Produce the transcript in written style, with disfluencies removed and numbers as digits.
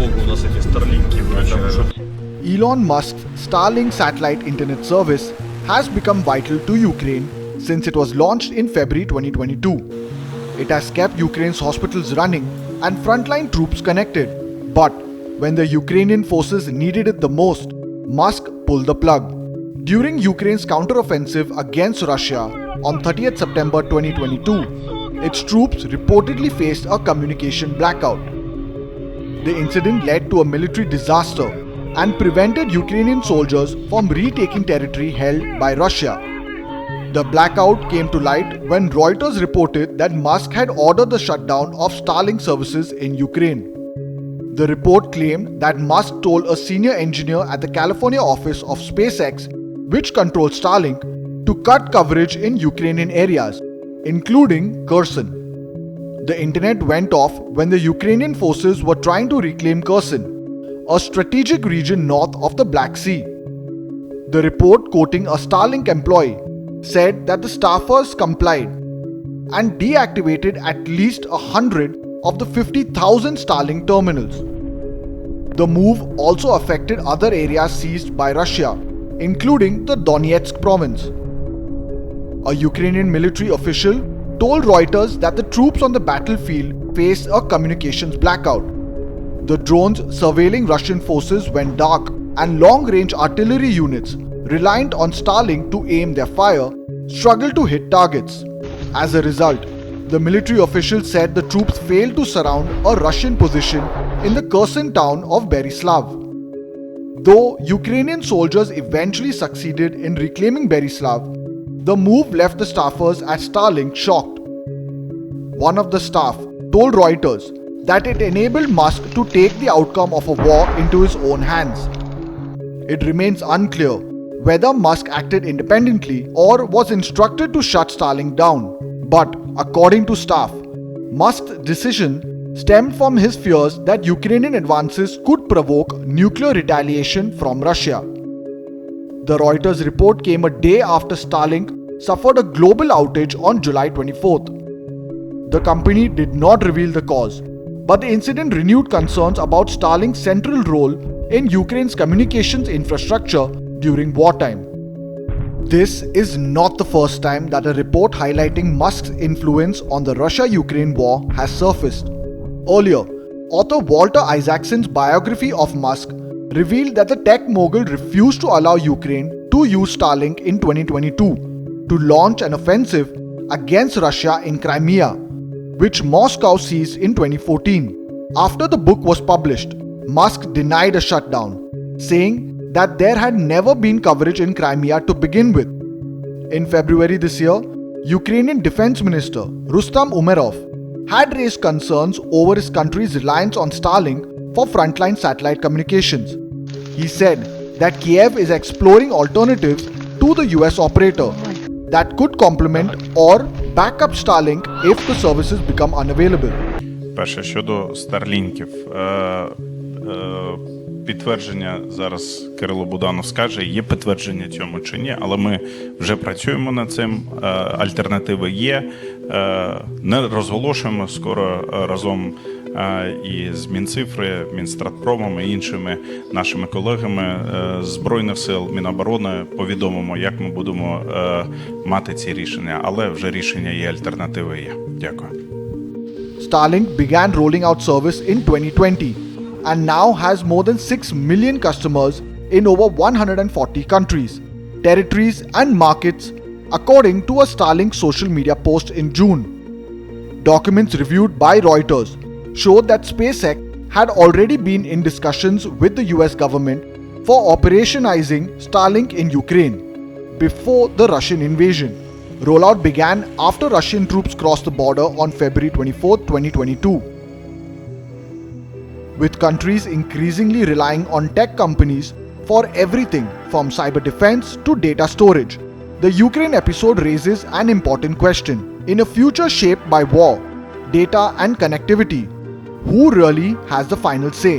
долго у нас эти Starlink'и, потому что... Elon Musk's Starlink satellite internet service has become vital to Ukraine since it was launched in February 2022. It has kept Ukraine's hospitals running and frontline troops connected. But when the Ukrainian forces needed it the most, Musk pulled the plug. During Ukraine's counteroffensive against Russia on 30th September 2022, its troops reportedly faced a communication blackout. The incident led to a military disaster and prevented Ukrainian soldiers from retaking territory held by Russia. The blackout came to light when Reuters reported that Musk had ordered the shutdown of Starlink services in Ukraine. The report claimed that Musk told a senior engineer at the California office of SpaceX, which controls Starlink, to cut coverage in Ukrainian areas, including Kherson. The internet went off when the Ukrainian forces were trying to reclaim Kherson, a strategic region north of the Black Sea. The report, quoting a Starlink employee, said that the staffers complied and deactivated at least 100 of the 50,000 Starlink terminals. The move also affected other areas seized by Russia, including the Donetsk province. A Ukrainian military official told Reuters that the troops on the battlefield faced a communications blackout. The drones surveilling Russian forces went dark, and long-range artillery units reliant on Starlink to aim their fire struggled to hit targets. As a result, the military official said the troops failed to surround a Russian position in the Kherson town of Berislav. Though Ukrainian soldiers eventually succeeded in reclaiming Berislav, the move left the staffers at Starlink shocked. One of the staff told Reuters that it enabled Musk to take the outcome of a war into his own hands. It remains unclear whether Musk acted independently or was instructed to shut Starlink down. But according to staff, Musk's decision stemmed from his fears that Ukrainian advances could provoke nuclear retaliation from Russia. The Reuters report came a day after Starlink suffered a global outage on July 24th. The company did not reveal the cause, but the incident renewed concerns about Starlink's central role in Ukraine's communications infrastructure during wartime. This is not the first time that a report highlighting Musk's influence on the Russia-Ukraine war has surfaced. Earlier, author Walter Isaacson's biography of Musk revealed that the tech mogul refused to allow Ukraine to use Starlink in 2022 to launch an offensive against Russia in Crimea, which Moscow seized in 2014. After the book was published, Musk denied a shutdown, saying that there had never been coverage in Crimea to begin with. In February this year, Ukrainian Defense Minister Rustam Umerov had raised concerns over his country's reliance on Starlink for frontline satellite communications. He said that Kiev is exploring alternatives to the US operator that could complement or back up Starlink if the services become unavailable. Перше, щодо Старлінків. Підтвердження зараз Кирило Буданов скаже, є підтвердження цьому чи ні, але ми вже працюємо над цим, альтернативи є, не розголошуємо, скоро разом і з Мінцифри, Мінстратпромом і іншими нашими колегами Збройних сил, Міноборони повідомимо, як ми будемо мати ці рішення, але вже рішення є, альтернативи є. Дякую. Starlink began rolling out service in 2020 and now has more than 6 million customers in over 140 countries, territories and markets, according to a Starlink social media post in June. Documents reviewed by Reuters showed that SpaceX had already been in discussions with the US government for operationalizing Starlink in Ukraine before the Russian invasion. Rollout began after Russian troops crossed the border on February 24, 2022. With countries increasingly relying on tech companies for everything from cyber defense to data storage, the Ukraine episode raises an important question. In a future shaped by war, data and connectivity, who really has the final say?